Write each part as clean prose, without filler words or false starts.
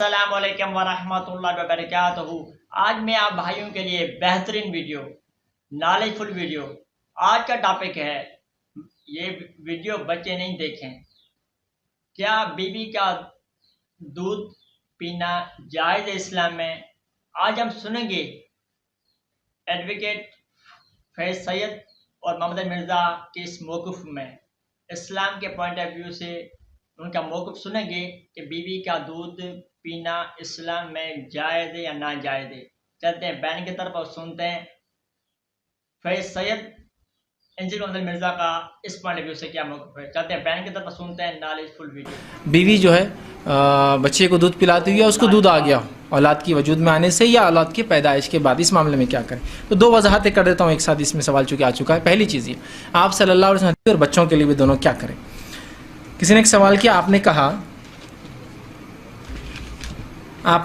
السلام علیکم ورحمۃ اللہ وبرکاتہ۔ آج میں آپ بھائیوں کے لیے بہترین ویڈیو، نالج فل ویڈیو، آج کا ٹاپک ہے، یہ ویڈیو بچے نہیں دیکھیں، کیا بیوی کا دودھ پینا جائز ہے اسلام میں؟ آج ہم سنیں گے ایڈوکیٹ فیض سید اور محمد مرزا کے اس موقف میں، اسلام کے پوائنٹ آف ویو سے ان کا موقف سنیں گے کہ بیوی کا دودھ پینا اسلام میں جائز ہے یا ناجائز ہے۔ چلتے ہیں بین کی طرف اور سنتے ہیں فیض سید انجینئر محمد مرزا کا اس پوائنٹ آف ویو سے کیا موقف ہے۔ چلتے ہیں بین کی طرف اور سنتے ہیں نالج فل ویڈیو۔ بیوی جو ہے بچے کو دودھ پلاتی ہوئی یا اس کو دودھ آ گیا اولاد کی وجود میں آنے سے یا اولاد کی پیدائش کے بعد، اس معاملے میں کیا کریں؟ تو دو وضاحتیں کر دیتا ہوں ایک ساتھ، اس میں سوال چونکہ آ چکا ہے۔ پہلی چیز یہ، آپ صلی اللہ علیہ وسلم اور بچوں کے لیے بھی دونوں کیا کریں؟ کسی نے ایک سوال کیا، آپ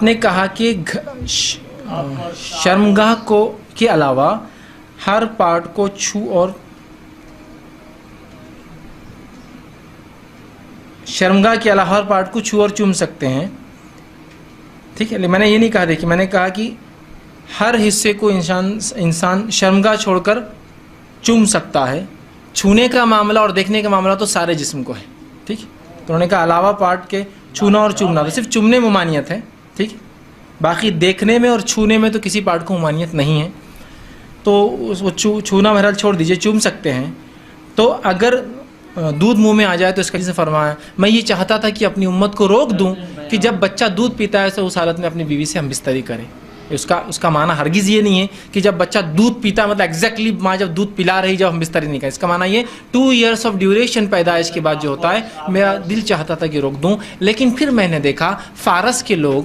نے کہا کہ شرمگاہ کو کے علاوہ ہر پارٹ کو چھو اور شرمگاہ کے علاوہ ہر پارٹ کو چھو اور چوم سکتے ہیں، ٹھیک ہے؟ میں نے یہ نہیں کہا، دیکھیے میں نے کہا کہ ہر حصے کو انسان شرمگاہ چھوڑ کر چوم سکتا ہے، چھونے کا معاملہ اور دیکھنے کا معاملہ تو سارے جسم کو ہے، ٹھیک؟ تو انہوں نے کہا علاوہ پارٹ کے چھونا اور چومنا، تو صرف چومنے میں ممانعت ہے، ٹھیک؟ باقی دیکھنے میں اور چھونے میں تو کسی پارٹ کو ممانعت نہیں ہے، تو وہ چھونا بہرحال چھوڑ دیجئے، چوم سکتے ہیں۔ تو اگر دودھ منہ میں آ جائے تو اس کا جیسے فرمایا، میں یہ چاہتا تھا کہ اپنی امت کو روک دوں کہ جب بچہ دودھ پیتا ہے تو اس حالت میں اپنی بیوی سے ہم بستری کرے۔ اس کا معنی ہرگز یہ نہیں ہے کہ جب بچہ دودھ پیتا ہے مطلب ایگزیکٹلی ماں جب دودھ پلا رہی جب ہم بستری نہیں کریں، اس کا معنی یہ 2 ایئرس آف ڈیوریشن پیدائش کے بعد جو ہوتا ہے، میرا دل چاہتا تھا کہ روک دوں، لیکن پھر میں نے دیکھا فارس کے لوگ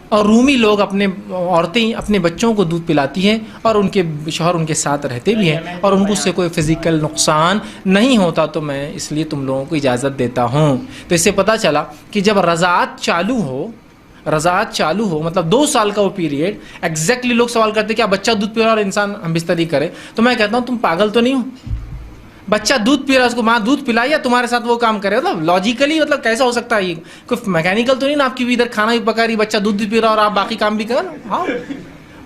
اور رومی لوگ عورتیں اپنے بچوں کو دودھ پلاتی ہیں اور ان کے شوہر ان کے ساتھ رہتے بھی ہیں اور ان کو اس سے کوئی فزیکل نقصان نہیں ہوتا، تو میں اس لیے تم لوگوں کو اجازت دیتا ہوں۔ تو اس سے پتہ چلا کہ جب رضاعت چالو ہو مطلب 2 سال کا وہ پیریڈ، ایگزیکٹلی لوگ سوال کرتے کیا بچہ دودھ پی رہا اور انسان ہم بستری کرے؟ تو میں کہتا ہوں تم پاگل تو نہیں ہو؟ بچہ دودھ پی رہا ہے، اس کو ماں دودھ پلائے یا تمہارے ساتھ وہ کام کرے؟ مطلب لاجیکلی مطلب کیسا ہو سکتا ہے؟ یہ کوئی میکینیکل تو نہیں نا، آپ کی بھی ادھر کھانا بھی پکا رہی، بچہ دودھ بھی پی رہا اور آپ باقی کام بھی کرو؟ ہاں،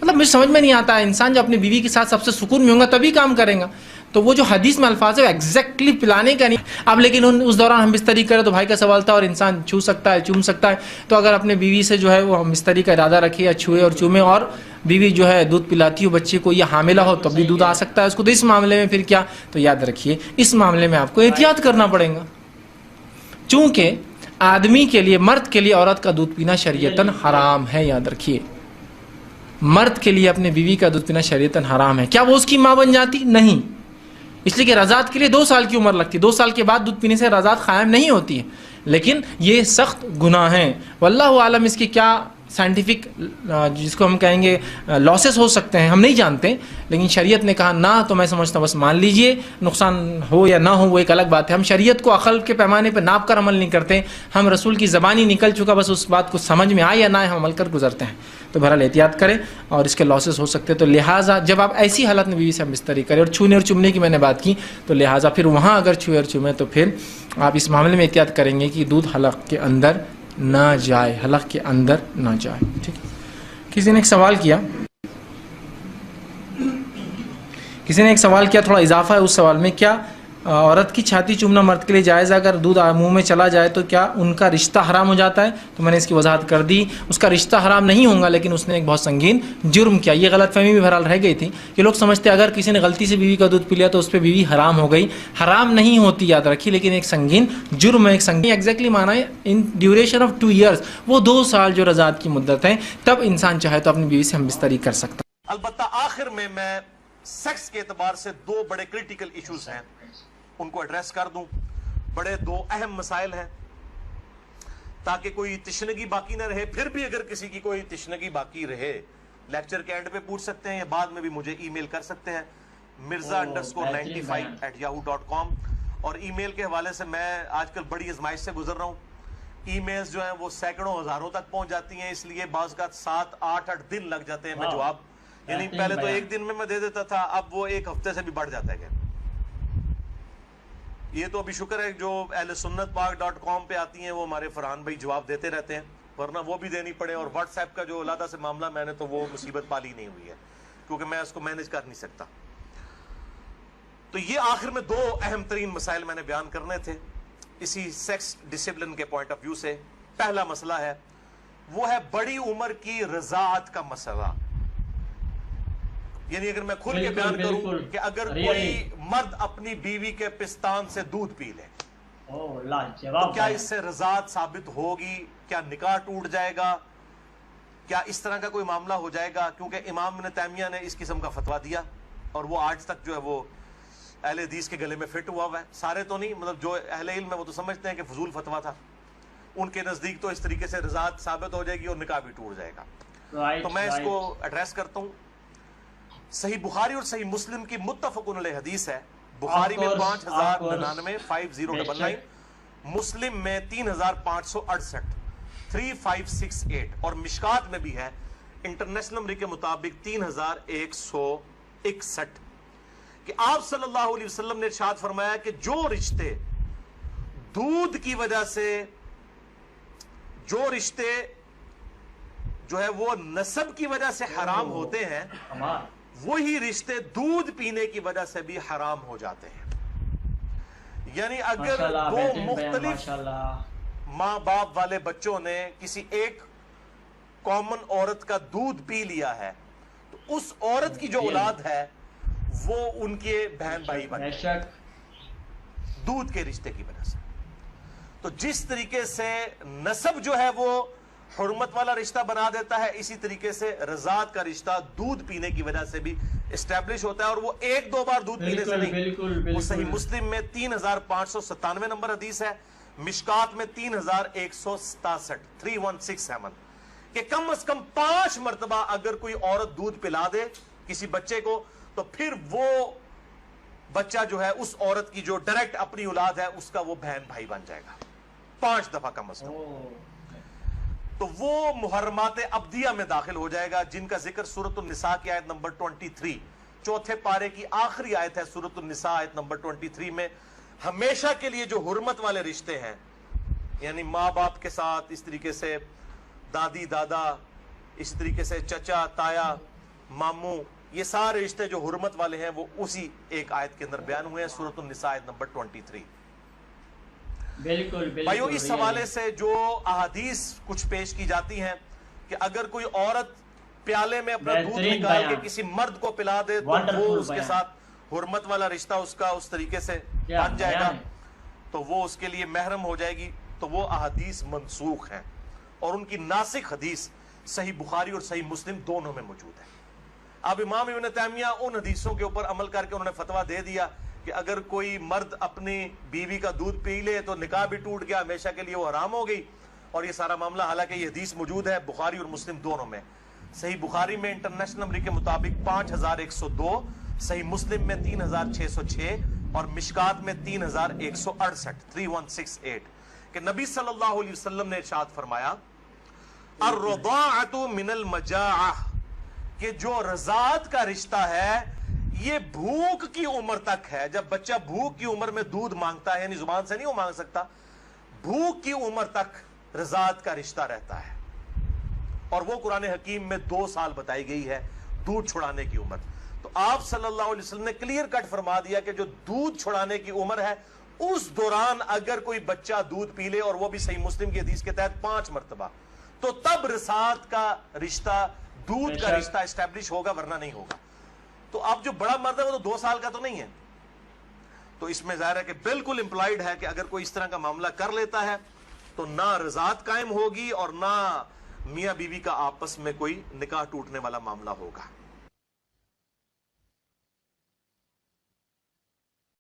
مطلب مجھے سمجھ میں نہیں آتا ہے، انسان جو اپنی بیوی کے ساتھ سب سے سکون میں ہوگا تبھی کام کرے گا۔ تو وہ جو حدیث میں الفاظ ہے وہ ایگزیکٹلی پلانے کا نہیں۔ اب لیکن اس دوران ہم بستری کرے تو بھائی کا سوال تھا، اور انسان چھو سکتا ہے چوم سکتا ہے، تو اگر اپنے بیوی سے جو ہے وہ ہم بستری کا ارادہ رکھے یا چھوئے اور چومے، اور بیوی جو ہے دودھ پلاتی ہو بچے کو یا حاملہ ہو تب بھی دودھ آ سکتا ہے اس کو، تو اس معاملے میں پھر کیا؟ تو یاد رکھیے اس معاملے میں آپ کو احتیاط کرنا پڑے گا، چونکہ آدمی کے لیے، مرد کے لیے عورت کا دودھ پینا شریعتاً حرام ہے۔ یاد رکھیے مرد کے لیے اپنے بیوی کا دودھ پینا شریعتاً حرام ہے۔ کیا وہ اس کی ماں بن جاتی؟ نہیں، اس لیے کہ رضاعت کے لیے 2 سال کی عمر لگتی ہے، 2 سال کے بعد دودھ پینے سے رضاعت قائم نہیں ہوتی ہے، لیکن یہ سخت گناہ ہیں۔ واللہ عالم اس کی کیا سائنٹیفک جس کو ہم کہیں گے لاسز ہو سکتے ہیں ہم نہیں جانتے، لیکن شریعت نے کہا نہ، تو میں سمجھتا ہوں بس مان لیجئے، نقصان ہو یا نہ ہو وہ ایک الگ بات ہے۔ ہم شریعت کو عقل کے پیمانے پہ ناپ کر عمل نہیں کرتے، ہم رسول کی زبانی نکل چکا، بس اس بات کو سمجھ میں آئے یا نہ آئے ہم عمل کر گزرتے ہیں۔ تو بہرحال احتیاط کریں، اور اس کے لاسز ہو سکتے ہیں، تو لہٰذا جب آپ ایسی حالت میں بیوی سے ہم بستری کریں، اور چھونے اور چومنے کی میں نے بات کی، تو لہٰذا پھر وہاں اگر چھوئے اور چومیں تو پھر آپ اس معاملے میں احتیاط کریں گے کہ دودھ حلق کے اندر نہ جائے، حلق کے اندر نہ جائے، ٹھیک ہے؟ کسی نے ایک سوال کیا، تھوڑا اضافہ ہے اس سوال میں، کیا عورت کی چھاتی چومنا مرد کے لیے جائز ہے؟ اگر دودھ منہ میں چلا جائے تو کیا ان کا رشتہ حرام ہو جاتا ہے؟ تو میں نے اس کی وضاحت کر دی، اس کا رشتہ حرام نہیں ہوگا، لیکن اس نے ایک بہت سنگین جرم کیا۔ یہ غلط فہمی بھی بہرحال رہ گئی تھی کہ لوگ سمجھتے اگر کسی نے غلطی سے بیوی کا دودھ پی لیا تو اس پہ بیوی حرام ہو گئی، حرام نہیں ہوتی، یاد رکھیے، لیکن ایک سنگین جرم ہے، ایک سنگین ایگزیکٹلی معنی ہے ان ڈیوریشن آف 2 ایئرس، وہ 2 سال جو رضاعت کی مدت ہے، تب انسان چاہے تو اپنی بیوی سے ہم بستری کر سکتا ہے۔ البتہ آخر میں سیکس کے اعتبار سے 2 بڑے کریٹیکل ایشوز ہیں، ان کو ایڈریس کر دوں۔ بڑے 2 اہم مسائل ہیں تاکہ کوئی تشنگی باقی نہ رہے، پھر بھی اگر کسی کی کوئی تشنگی باقی رہے لیکچر کے اینڈ پہ پوچھ سکتے ہیں یا بعد میں بھی مجھے ای میل کر سکتے ہیں mirza_95@yahoo.com، اور ای میل کے حوالے سے میں آج کل بڑی ازمائش سے گزر رہا ہوں۔ ای میلز جو ہیں وہ سینکڑوں ہزاروں تک پہنچ جاتی ہیں، اس لیے بعض کا 7-8 دن لگ جاتے ہیں میں جواب، یعنی پہلے تو 1 دن میں دے دیتا تھا، اب وہ 1 ہفتے سے بھی بڑھ جاتا ہے۔ یہ تو ابھی شکر ہے جو اہل سنت پاک .com پہ آتی ہیں وہ ہمارے فرحان بھائی جواب دیتے رہتے ہیں، ورنہ وہ بھی دینی پڑے. اور واٹس ایپ کا جو علیحدہ سے معاملہ میں نے تو وہ مصیبت پالی نہیں ہوئی ہے کیونکہ میں اس کو مینج کر نہیں سکتا. تو یہ آخر میں 2 اہم ترین مسائل میں نے بیان کرنے تھے اسی سیکس ڈسپلن کے پوائنٹ آف ویو سے. پہلا مسئلہ ہے وہ ہے بڑی عمر کی رضاعت کا مسئلہ. یعنی اگر میں کھل کے بیان کروں کہ اگر کوئی مرد اپنی بیوی کے پستان سے دودھ پی لے تو کیا اس سے رضاعت ثابت ہوگی؟ کیا نکاح ٹوٹ جائے گا؟ کیا اس طرح کا کوئی معاملہ ہو جائے گا؟ کیونکہ امام ابن تیمیہ نے اس قسم کا فتویٰ دیا اور وہ آج تک جو ہے وہ اہل حدیث کے گلے میں فٹ ہوا ہے. سارے تو نہیں, مطلب جو اہل علم ہے وہ تو سمجھتے ہیں کہ فضول فتویٰ تھا. ان کے نزدیک تو اس طریقے سے رضاعت ثابت ہو جائے گی اور نکاح بھی ٹوٹ جائے گا. تو میں اس کو ایڈریس کرتا ہوں. صحیح بخاری اور صحیح مسلم کی متفقن علیہ حدیث ہے. بخاری میں 5099 5099, مسلم میں 3568 3568 اور مشکات میں بھی ہے انٹرنیشنل نمبر کے مطابق 3161 کہ آپ صلی اللہ علیہ وسلم نے ارشاد فرمایا کہ جو رشتے دودھ کی وجہ سے جو ہے وہ نسب کی وجہ سے حرام ہوتے ہیں وہی رشتے دودھ پینے کی وجہ سے بھی حرام ہو جاتے ہیں. یعنی اگر 2 مختلف ماں باپ والے بچوں نے کسی ایک کامن عورت کا دودھ پی لیا ہے تو اس عورت کی جو اولاد ہے وہ ان کے بہن بھائی بن جائے دودھ کے رشتے کی وجہ سے. تو جس طریقے سے نسب جو ہے وہ حرمت والا رشتہ بنا دیتا ہے, اسی طریقے سے رضاعت کا رشتہ دودھ پینے کی وجہ سے بھی اسٹیبلش ہوتا ہے. اور وہ 1-2 بار دودھ پینے سے نہیں. وہ صحیح مسلم میں 3597 نمبر حدیث ہے, مشکات میں 3167 3167 کہ کم از کم 5 مرتبہ اگر کوئی عورت دودھ پلا دے کسی بچے کو تو پھر وہ بچہ جو ہے اس عورت کی جو ڈائریکٹ اپنی اولاد ہے اس کا وہ بہن بھائی بن جائے گا 5 دفعہ کم از کم. تو وہ محرمات ابدیہ میں داخل ہو جائے گا جن کا ذکر سورۃ النساء کی آیت نمبر 23 چوتھے پارے کی آخری آیت ہے سورۃ النساء آیت نمبر 23 میں. ہمیشہ کے لیے جو حرمت والے رشتے ہیں یعنی ماں باپ کے ساتھ, اس طریقے سے دادی دادا, اس طریقے سے چچا تایا ماموں, یہ سارے رشتے جو حرمت والے ہیں وہ اسی ایک آیت کے اندر بیان ہوئے ہیں سورۃ النساء آیت نمبر 23. بالکل بھائیو اس حوالے سے جو احادیث کچھ پیش کی جاتی ہیں کہ اگر کوئی عورت پیالے میں اپنا دودھ نکال کے کسی مرد کو پلا دے تو وہ اس کے ساتھ حرمت والا رشتہ اس کا اس طریقے سے بن جائے گا تو وہ اس کے لیے محرم ہو جائے گی. تو وہ احادیث منسوخ ہیں اور ان کی ناسخ حدیث صحیح بخاری اور صحیح مسلم دونوں میں موجود ہے. اب امام ابن تیمیہ ان حدیثوں کے اوپر عمل کر کے انہوں نے فتویٰ دے دیا کہ اگر کوئی مرد اپنی بیوی کا دودھ پی لے تو نکاح بھی ٹوٹ گیا, ہمیشہ کے لیے وہ حرام ہو گئی. اور یہ سارا معاملہ حالانکہ یہ حدیث موجود ہے بخاری اور مسلم دونوں میں. صحیح بخاری میں انٹرنیشنل نمبر کے مطابق 5102, صحیح مسلم میں 3606 اور مشکات میں 3168 3168 کہ نبی صلی اللہ علیہ وسلم نے ارشاد فرمایا الرضاعۃ من المجاعہ کہ جو رضاعت کا رشتہ ہے یہ بھوک کی عمر تک ہے. جب بچہ بھوک کی عمر میں دودھ مانگتا ہے یعنی زبان سے نہیں وہ مانگ سکتا, بھوک کی عمر تک رضاعت کا رشتہ رہتا ہے. اور وہ قرآن حکیم میں 2 سال بتائی گئی ہے دودھ چھڑانے کی عمر. تو آپ صلی اللہ علیہ وسلم نے کلیئر کٹ فرما دیا کہ جو دودھ چھڑانے کی عمر ہے اس دوران اگر کوئی بچہ دودھ پی لے اور وہ بھی صحیح مسلم کی حدیث کے تحت 5 مرتبہ تو تب رضاعت کا رشتہ دودھ کا رشتہ اسٹیبلش ہوگا ورنہ نہیں ہوگا. تو اب جو بڑا مرد ہے وہ تو 2 سال کا تو نہیں ہے. تو اس میں ظاہر ہے کہ بالکل امپلائڈ ہے کہ اگر کوئی اس طرح کا معاملہ کر لیتا ہے تو نہ رضاعت قائم ہوگی اور نہ میاں بیوی کا آپس میں کوئی نکاح ٹوٹنے والا معاملہ ہوگا.